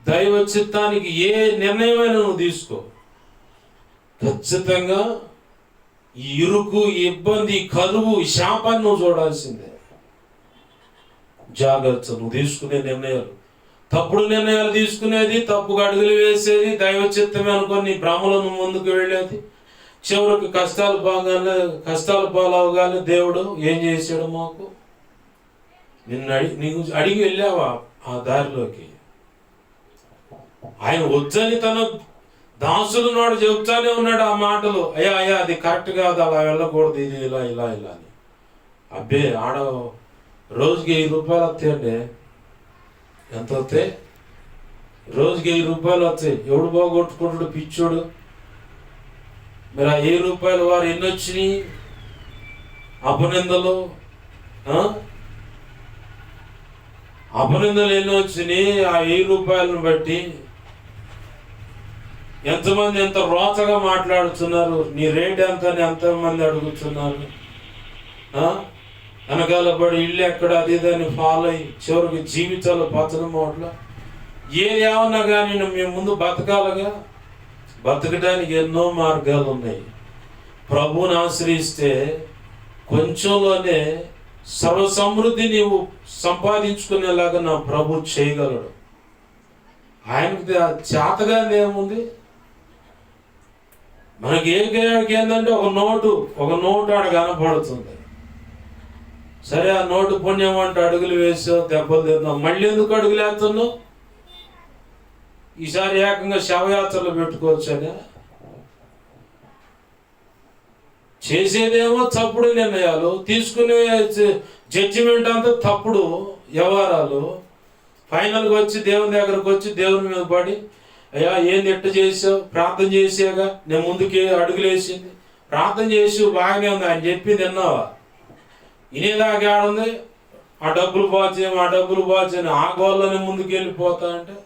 దైవ చిత్తానికి ఏ నిర్ణయమైనా నువ్వు తీసుకో, ఖచ్చితంగా ఈ ఇరుకు, ఇబ్బంది, కరువు, శాపాన్ని నువ్వు చూడాల్సిందే. జాగ్రత్త. నువ్వు తీసుకునే నిర్ణయాలు, తప్పుడు నిర్ణయాలు తీసుకునేది, తప్పుగా అడుగులు వేసేది, దైవ చిత్తమే అనుకొని నీ భ్రమలో నువ్వు ముందుకు వెళ్ళేది, చివరికి కష్టాలు పాలవగానే దేవుడు ఏం చేశాడు? మాకు నీకు అడిగి వెళ్ళావా ఆ దారిలోకి? ఆయన వద్దని తన దాసులు నాడు చెబుతానే ఉన్నాడు ఆ మాటలు. అయ్యా అయ్యా అది కరెక్ట్ కాదు, అలా వెళ్ళకూడదు, ఇది ఇలా ఇలా ఇలా అని. అబ్బే ఆడ రోజుకి 1000 రూపాయలు వస్తాయండి. ఎంత వస్తాయి? రోజుకి 1000 రూపాయలు వస్తాయి. ఎవడు బాగొట్టుకుంటాడు? పిచ్చోడు. మరి ఆ 1000 రూపాయలు వారు ఎన్ని వచ్చినాయి? అపనిందలు ఎన్ని వచ్చినాయి? ఆ 1000 రూపాయలను బట్టి ఎంతమంది ఎంత రోతగా మాట్లాడుతున్నారు, నీ రేట్ ఎంత అని ఎంతమంది అడుగుతున్నారు. వెనకాల పడి ఇల్లు ఎక్కడ అది దాన్ని ఫాలో అయ్యి చివరికి జీవితాలు పతనం అవట్లా. ఏది ఏమన్నా కానీ మేము ముందు బతకాలగా. బతకడానికి ఎన్నో మార్గాలు ఉన్నాయి. ప్రభువుని ఆశ్రయిస్తే కొంచెంలోనే సర్వసమృద్ధి నీవు సంపాదించుకునేలాగా నా ప్రభు చేయగలడు. ఆయనకి చేతగానే ఏముంది? మనకి ఏంటంటే ఒక నోటు ఆడ కనపడుతుంది. సరే, ఆ నోటు పుణ్యం అంటే అడుగులు వేసావు, దెబ్బలు తిన్నావు. మళ్ళీ ఎందుకు అడుగులు వేస్తున్నావు? ఈసారి ఏకంగా శవయాత్రలు పెట్టుకోవచ్చా? చేసేదేమో తప్పుడు నిర్ణయాలు, తీసుకునే జడ్జిమెంట్ అంతా తప్పుడు వ్యవహారాలు. ఫైనల్గా వచ్చి దేవుని దగ్గరకు వచ్చి దేవుని మీద పడి, అయ్యా ఏంది ఎట్ట చేసావు? ప్రార్థన చేసాగా నేను ముందుకి అడుగులేసింది. ప్రార్థన చేసి బాగానే ఉంది, ఆయన చెప్పింది విన్నావా? వినేదాకా ఆడుంది. ఆ డబ్బులు బాచేయని ఆ గోళ్ళని ముందుకు వెళ్ళిపోతా అంటే.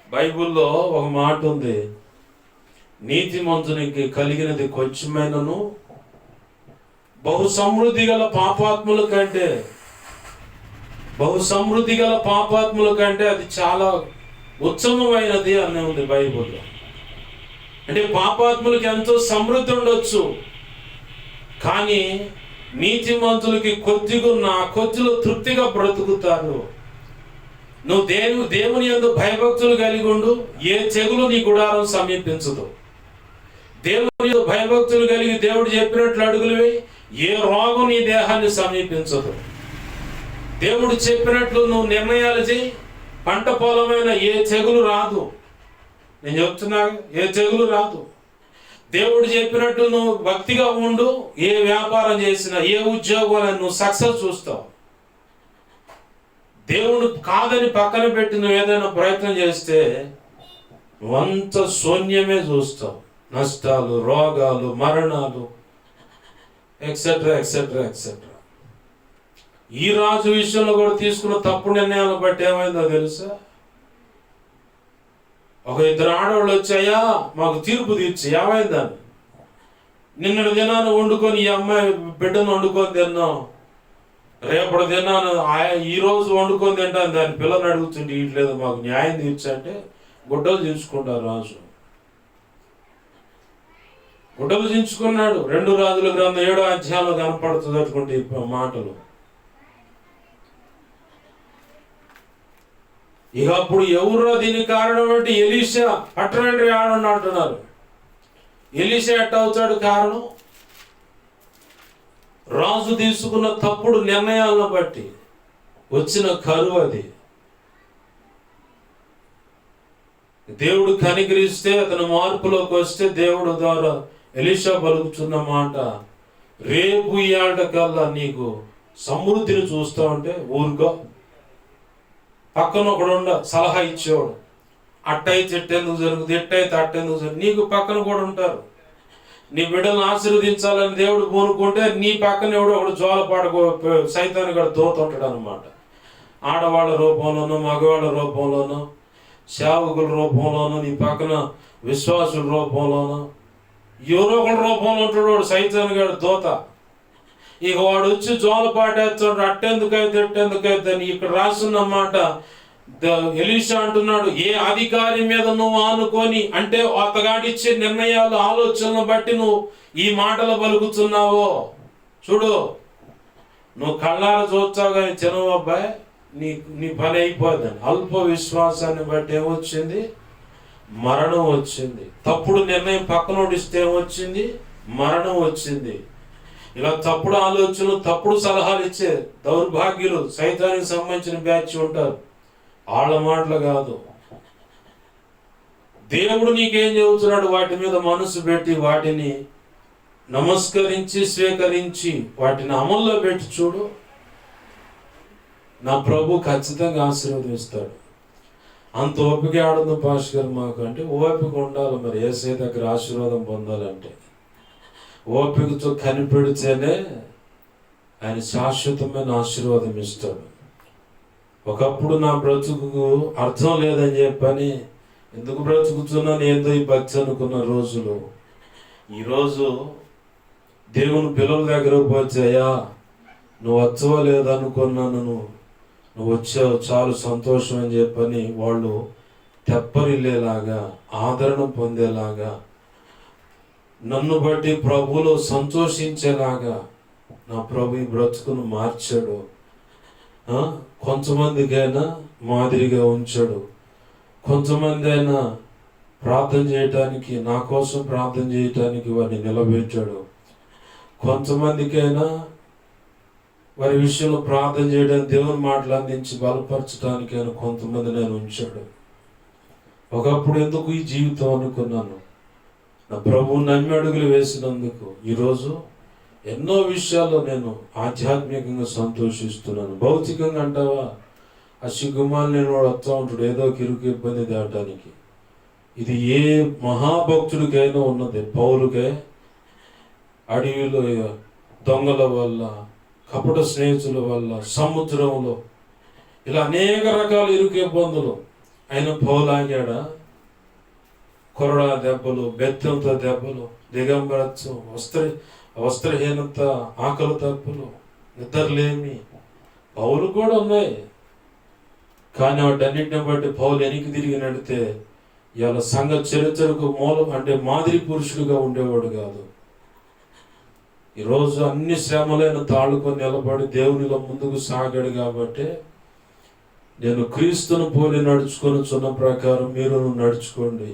బైబిల్లో ఒక మాట ఉంది, నీతిమంతునికి కలిగినది కొంచెమైనను బహు సమృద్ధి గల పాపాత్ముల కంటే అది చాలా ఉత్తమమైనది అని ఉంది బైబిల్లో. అంటే పాపాత్ములకి ఎంతో సమృద్ధి ఉండొచ్చు, కానీ నీతిమంతులకి కొద్దిలో తృప్తిగా బ్రతుకుతారు. నువ్వు దేవుని యందు భయభక్తులు కలిగి ఉండు, ఏ చెగులు నీ గుడారం సమీపించదు. దేవుని యందు భయభక్తులు కలిగి దేవుడు చెప్పినట్లు అడుగులు వేయి, ఏ రోగం నీ దేహాన్ని సమీపించదు. దేవుడు చెప్పినట్లు నువ్వు నిర్ణయాలు చేయి, పంట పొలమైన ఏ చెగులు రాదు. నేను చెప్తున్నా, ఏ చెగులు రాదు. దేవుడు చెప్పినట్టు నువ్వు భక్తిగా ఉండు, ఏ వ్యాపారం చేసినా, ఏ ఉద్యోగం నువ్వు సక్సెస్ చూస్తావు. దేవుడు కాదని పక్కన పెట్టి నువ్వు ఏదైనా ప్రయత్నం చేస్తే నువ్వంత శూన్యమే చూస్తావు. నష్టాలు, రోగాలు, మరణాలు, ఎక్సెట్రా ఎక్సెట్రా ఎక్సెట్రా. ఈ రాజు విషయంలో కూడా తీసుకున్న తప్పుడు నిర్ణయాలను బట్టి ఏమైందో తెలుసా? ఒక 2 ఆడవాళ్ళు వచ్చాయా మాకు తీర్పు తీర్చి ఏమైందని. నిన్నటి దినాన్ని వండుకొని ఈ అమ్మాయి బిడ్డను వండుకొని తిన్నాం, రేపటి దినాన్ని ఈరోజు వండుకొని తింటాను, దాని పిల్లల్ని అడుగుతుంటే ఇట్లేదు మాకు న్యాయం తీర్చంటే గుడ్డలు దించుకుంటారు. రాజు గుడ్డలు దించుకున్నాడు. 2 రాజుల గ్రంథం 7వ అధ్యాయంలో కనపడుతుంది అటువంటి మాటలు. ఇక అప్పుడు ఎవరో దీనికి కారణం అంటే ఎలీషా పట్టణండి ఆడండి అంటున్నారు. ఎలీషా ఎట్ట అవుతాడు కారణం? రాజు తీసుకున్న తప్పుడు నిర్ణయాలను బట్టి వచ్చిన కరువు అది. దేవుడు కనికరిస్తే, అతను మార్పులోకి వస్తే దేవుడు ద్వారా ఎలీషా పలుకుతున్న మాట, రేపు ఈ ఆటకల్లా నీకు సమృద్ధిని చూస్తా ఉంటే ఊరుకో. పక్కన ఒకడు సలహా ఇచ్చేవాడు, అట్టయితే ఎట్టెందుకు జరుగుతుంది, ఎట్టయితే అట్టెందుకు జరుగుతుంది. నీకు పక్కన కూడా ఉంటారు. నీ బిడ్డలను ఆశీర్వదించాలని దేవుడు కోరుకుంటే నీ పక్కన ఎవడో ఒకడు జోలపాట సైతాన్ని కూడా దోతుంటాడు అనమాట. ఆడవాళ్ళ రూపంలోనూ, మగవాళ్ళ రూపంలోనూ, సేవకుల రూపంలోనూ, నీ పక్కన విశ్వాసుల రూపంలోనూ, ఎవరో ఒకటి రూపంలో ఉంటాడు వాడు సైతాన్ని గాడు దోత. ఇక వాడు వచ్చి జోలపాటేస్తాడు, అట్టెందుకైతే అని ఇక్కడ రాసున్నమాట. ఎలీషా అంటున్నాడు, ఏ అధికారి మీద నువ్వు ఆనుకొని, అంటే అతగాడిచ్చే నిర్ణయాలు ఆలోచనలు బట్టి నువ్వు ఈ మాటలు పలుకుతున్నావో చూడు, నువ్వు కళ్ళారా చూస్తావు కానీ చిన్నవు అబ్బాయి, నీ పని అయిపోదని. అల్ప విశ్వాసాన్ని బట్టి ఏమొచ్చింది? మరణం వచ్చింది. తప్పుడు నిర్ణయం పక్కనోడిస్తే ఏమొచ్చింది? మరణం వచ్చింది. ఇలా తప్పుడు ఆలోచనలు, తప్పుడు సలహాలు ఇచ్చే దౌర్భాగ్యులు, సైతానికి సంబంధించిన బ్యాచ్ ఉంటారు. వాళ్ళ మాటలు కాదు, దేవుడు నీకేం చెబుతున్నాడు వాటి మీద మనసు పెట్టి, వాటిని నమస్కరించి స్వీకరించి వాటిని అమల్లో పెట్టి చూడు, నా ప్రభు ఖచ్చితంగా ఆశీర్వదిస్తాడు. అంత ఓపిక ఆడుంది పాష్ గారు మాకు అంటే, ఓపిక ఉండాలి. మరి యేసయ్య దగ్గర ఆశీర్వాదం పొందాలంటే ఓపికతో కనిపెడితేనే ఆయన శాశ్వతమైన ఆశీర్వాదం ఇస్తాడు. ఒకప్పుడు నా బ్రతుకు అర్థం లేదని చెప్పని, ఎందుకు బ్రతుకుతున్నాను ఏందో ఈ భక్తి అనుకున్న రోజులు, ఈరోజు దేవుని పిల్లల దగ్గరకు వచ్చాయా, నువ్వు వచ్చవో లేదనుకున్నాను, నువ్వు వచ్చావు చాలు సంతోషం అని చెప్పని వాళ్ళు తెప్పరిల్లేలాగా, ఆదరణ పొందేలాగా, నన్ను బట్టి ప్రభువులో సంతోషించేలాగా నా ప్రభు ఈ బ్రతుకును మార్చాడు. కొంతమందికైనా మాదిరిగా ఉంచాడు. కొంతమంది అయినా ప్రార్థన చేయటానికి, నా కోసం ప్రార్థన చేయటానికి వారిని నిలబెట్టాడు. కొంతమందికైనా వారి విషయంలో ప్రార్థన చేయడానికి, దేవుని మాటలు అందించి బలపరచడానికైనా కొంతమంది నేను ఉంచాడు. ఒకప్పుడు ఎందుకు ఈ జీవితం అనుకున్నాను, నా ప్రభువు నమ్మి అడుగులు వేసినందుకు ఈరోజు ఎన్నో విషయాల్లో నేను ఆధ్యాత్మికంగా సంతోషిస్తున్నాను. భౌతికంగా అంటావా, ఆ సిగ్గుమాలు నేను వాడు వస్తూ ఉంటాడు ఏదో కిరుకు ఇబ్బంది దాటానికి. ఇది ఏ మహాభక్తుడికైనా ఉన్నది. పౌలుకే అడవిలో దొంగల వల్ల, కపట స్నేహితుల వల్ల, సముద్రంలో ఇలా అనేక రకాల ఇరుకు ఇబ్బందులు. ఆయన పౌలాగాడా? కొరడా దెబ్బలు, బెత్తంతో దెబ్బలు, దిగంబరత్వం, వస్త్రహీనత, ఆకలి తప్పులు, నిద్రలేమి, పౌలు కూడా ఉన్నాయి. కానీ వాటన్నిటిని బట్టి పౌలు వెనక్కి తిరిగి నడితే ఇవాళ సంఘ చరిత్రకు మూలం, అంటే మాదిరి పురుషుడిగా ఉండేవాడు కాదు. ఈరోజు అన్ని శ్రమలైన తాళుకొని నిలబడి దేవునిలో ముందుకు సాగాడు. కాబట్టి నేను క్రీస్తును పోలి నడుచుకొని చున్న ప్రకారం మీరు నడుచుకోండి.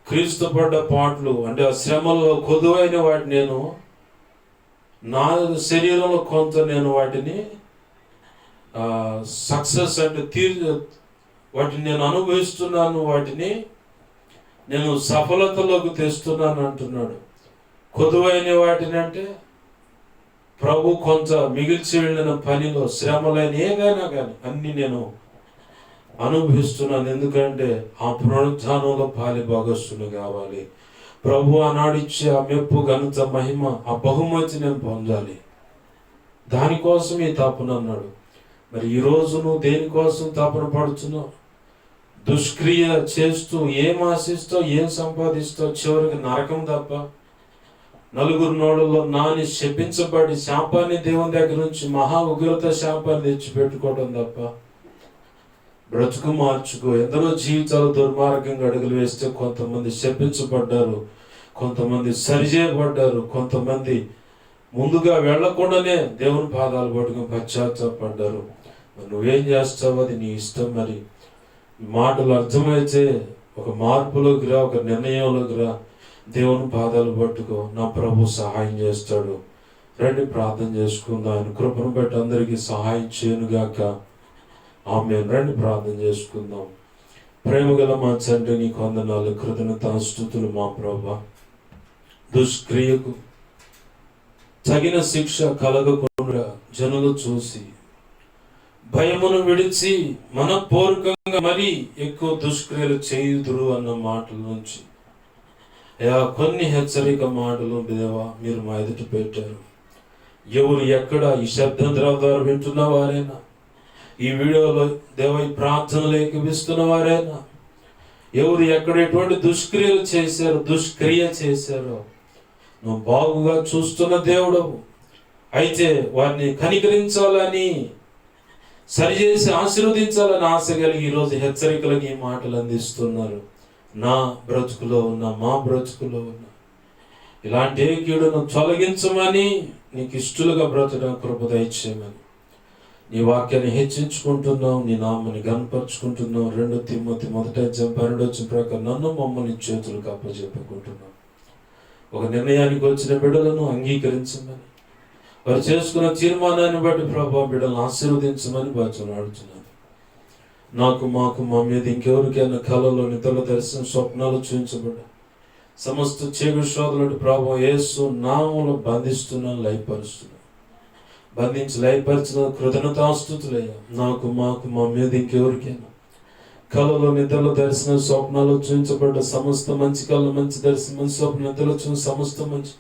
క్రీస్తు పడ్డ పాటలు, అంటే ఆ శ్రమలో కొదువైన వాటిని నేను నా శరీరంలో కొంత నేను వాటిని సక్సెస్ అంటే వాటిని నేను అనుభవిస్తున్నాను, వాటిని నేను సఫలతలోకి తెస్తున్నాను అంటున్నాడు. కొదువైన వాటిని అంటే ప్రభు కొంత మిగిల్చి వెళ్ళిన పనిలో శ్రమలైన ఏదైనా కానీ అన్ని నేను అనుభవిస్తున్నాను. ఎందుకంటే ఆ పునరుద్ధానంలో పాలి భాగస్తులు కావాలి. ప్రభు ఆనాడిచ్చే ఆ మెప్పు, ఘనత, మహిమ, ఆ బహుమతి నేను పొందాలి. దానికోసం ఈ తపన అన్నాడు. మరి ఈరోజు నువ్వు దేనికోసం తపన పడుతున్నావు? దుష్క్రియ చేస్తూ ఏం ఆశిస్తావు, ఏం సంపాదిస్తావు? చివరికి నరకం తప్ప. నలుగురు నోళ్ళలో నాని శపించబడి శాపాన్ని దేవుని దగ్గర నుంచి మహా ఉగ్రత శాపాన్ని తెచ్చి పెట్టుకోవడం తప్ప బ్రతుకు మార్చుకో. ఎందరో జీవితాలు దుర్మార్గంగా అడుగులు వేస్తే కొంతమంది శపించబడ్డారు, కొంతమంది సరిచేయబడ్డారు, కొంతమంది ముందుగా వెళ్లకుండానే దేవుని పాదాలు పట్టుకుని పశ్చాత్తాపడ్డారు. నువ్వేం చేస్తావు అది నీ ఇష్టం. మరి మాటలు అర్థమైతే ఒక మార్పులోకి రా, ఒక నిర్ణయంలోకి రా, దేవుని పాదాలు పట్టుకో. నా ప్రభు సహాయం చేస్తాడు. రండి ప్రార్థన చేసుకుందాం. ఆయన కృపను బట్టి అందరికీ సహాయం చేయనుగాక. ఆమేన్. రండి ప్రార్థన చేసుకుందాం. ప్రేమగల మా తండ్రి, నీకు వందనాలు, కృతజ్ఞతాస్తుతులు మా ప్రభు. దుష్క్రియకు తగిన శిక్ష కలగకుండా జనులు చూసి భయమును విడిచి మనపూర్వకంగా మరీ ఎక్కువ దుష్క్రియలు చేయుదురు అన్న మాటల నుంచి కొన్ని హెచ్చరిక మాటలు దేవా మీరు మా ఎదుట పెట్టారు. ఎవరు ఎక్కడ ఈ శబ్దం ద్వారా వింటున్న వారైనా, ఈ వీడియోలో దేవ ఈ ప్రార్థనలు ఏకీపిస్తున్న వారైనా, ఎవరు ఎక్కడ ఎటువంటి దుష్క్రియలు చేశారో, దుష్క్రియ చేశారో, నువ్వు బాగుగా చూస్తున్న దేవుడవు. అయితే వారిని కనికరించాలని, సరిచేసి ఆశీర్వదించాలని ఆశ కలిగి ఈరోజు హెచ్చరికలకు ఈ మాటలు అందిస్తున్నారు. నా బ్రతుకులో ఉన్న, మా బ్రతుకులో ఉన్న ఇలాంటి ఏ కీడును తొలగించమని, నీకు ఇష్టలుగా బ్రతకడం కృప దయచేయమని నీ వాక్యాన్ని హెచ్చించుకుంటున్నావు, నీ నామాన్ని గనపరుచుకుంటున్నావు. 2 తిమోతి 1:12 ప్రకారం నన్ను మమ్మల్ని చేతులకు అప్పచెప్పుకుంటున్నావు. ఒక నిర్ణయానికి వచ్చిన బిడ్డలను అంగీకరించమని, వారు చేసుకున్న తీర్మానాన్ని బట్టి ప్రభా బిడ్డలను ఆశీర్వదించమని బాధ్యలాడుతున్నాను. నాకు, మాకు, మా మీద ఇంకెవరికైనా కళలో, నిద్రల దర్శనం, స్వప్నాలు చూపించబడ్డా సమస్త చీకటి శోధనలు ప్రభా యేసు నామములో బంధిస్తున్నాను, లయపరుస్తున్నాను. బంధించి లయపరిచిన కృతజ్ఞతాస్తుతులయ్యా. నాకు, మాకు, మా మీద ఇంకెవరికైనా కళలో, నిద్రలో దర్శనం, స్వప్నాలు చూపించబడ్డ సమస్త మంచి కళ, మంచి దర్శనం, మంచి స్వప్న, నిద్రలో చూసిన సమస్త మంచి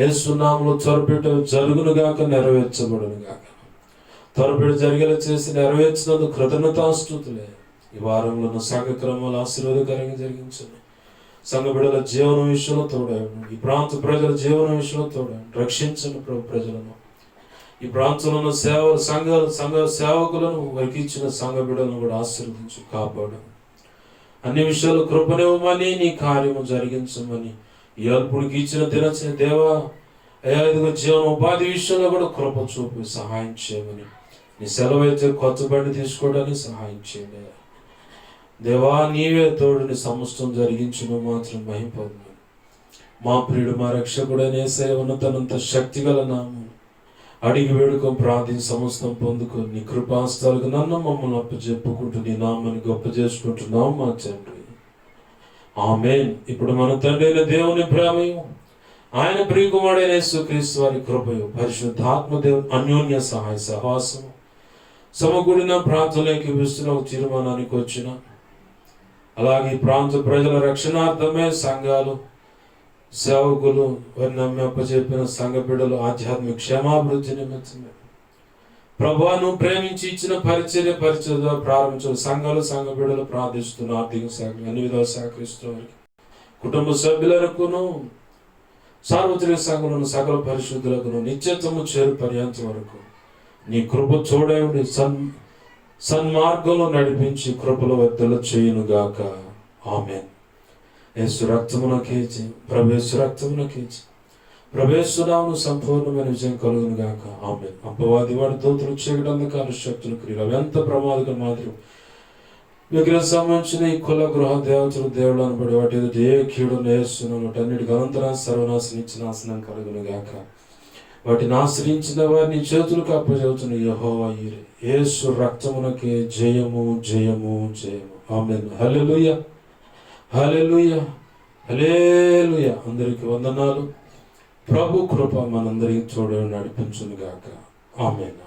యేసు నామములో త్వరపెట్ట జరుగును గాక, నెరవేర్చబడును గాక. త్వరపెట్టి జరిగేలా చేసి నెరవేర్చినందుకు కృతజ్ఞతాస్తుతులే. ఈ వారంలో సంఘ క్రమాలు ఆశీర్వాదకరంగా జరిగించండి. సంఘ బిడ్డల జీవన విషయంలో తోడండి. ఈ ప్రాంత ప్రజల జీవన విషయంలో తోడండి. రక్షించండి ప్రభు ప్రజలను. ఈ ప్రాంతంలో ఉన్న సంఘ సేవకులను, వారికి ఇచ్చిన సంఘ బిడ్డలను కూడా ఆశీర్వదించు, కాపాడు. అన్ని విషయాలు కృపనివ్వమని, నీ కార్యము జరిగించమని ఈ అల్పుడికి ఇచ్చిన దినచిన దేవా అయ్యా, ఇదిగో జీవన ఉపాధి విషయంలో కూడా కృప చూపి సహాయం చేయమని, నీ సెలవు అయితే కొత్త బండి తీసుకోవడానికి సహాయం చేయండి. దేవా నీవే తోడుని సమస్తం జరిగించును మాత్రం మహింపొందు. మా ప్రియుడు, మా రక్షకుడైన యేసయ్య ఉన్నతనంత శక్తిగల నామం అడిగి వేడుకో, ప్రార్థన సమస్తం పొందుకొని నీ కృపాస్తాలకు నన్ను మమ్మల్ని అప్పచెప్పుకుంటూ నీ నామాన్ని గొప్ప చేసుకుంటున్నాం మా తండ్రి. ఆమేన్. ఇప్పుడు మన తండ్రి అయిన దేవుని ప్రేమయు, ఆయన ప్రియకుమారుడైన యేసుక్రీస్తు వారి కృపయు, పరిశుద్ధాత్మ దేవుని అన్యోన్య సహాయ సహవాసము సమకూడిన ప్రాంతంలోకి విస్తున్న ఒక తీర్మానానికి వచ్చిన, అలాగే ఈ ప్రాంత ప్రజల రక్షణార్థమే సంఘాలు, సేవకులు, వారి నమ్మి అప్పచెప్పిన సంఘ బిడ్డలు ఆధ్యాత్మిక క్షేమాభివృద్ధి నిమిత్తమే ప్రభువును ప్రేమించి ఇచ్చిన పరిచర్య ప్రారంభించిన సంఘాలు, సంఘ బిడ్డలు ప్రార్థిస్తున్న, ఆర్థిక శాఖ అన్ని విధాలు సహకరిస్తున్న కుటుంబ సభ్యులకును, సార్వత్రిక సంఘములను సకల పరిశుద్ధులకును నిత్యత్వము చేరు పర్యంతం వరకు నీ కృప చూడండి, సన్మార్గంలో నడిపించి కృపల వర్ధల చేయునుగాక. ఆమేన్. యేసు రక్తమునకేచి, ప్రభేసు రక్తమునకేచి, ప్రభేసునామను సంపూర్ణమైన విజయం కలుగును గాక. ఆమేన్. అపవాది వాడి దూతలు, చీకటి, అంధకార శక్తులు, క్రియలు అవి ఎంత ప్రమాదకర మాదిరి విగ్రహం సంబంధించిన ఈ కుల గృహ దేవతలు, దేవుడు అనబడి వాటి ఎదుటి ఏ కీడును యేసునామమున అన్నిటికీ అనంతరం సర్వనాశనం ఇచ్చి నాశనం కలుగును గాక. వాటిని ఆశ్రయించిన వారిని చేతులకు అప్పచెబుతున్న యెహోవా ఈరే. యేసు రక్తమునకే జయము, జయము, జయము. ఆమేన్. హల్లెలూయా, హల్లెలూయా, హల్లెలూయా. అందరికీ వందనాలు. ప్రభు కృప మనందరికీ తోడు నడిపించును గాక. ఆమేన్.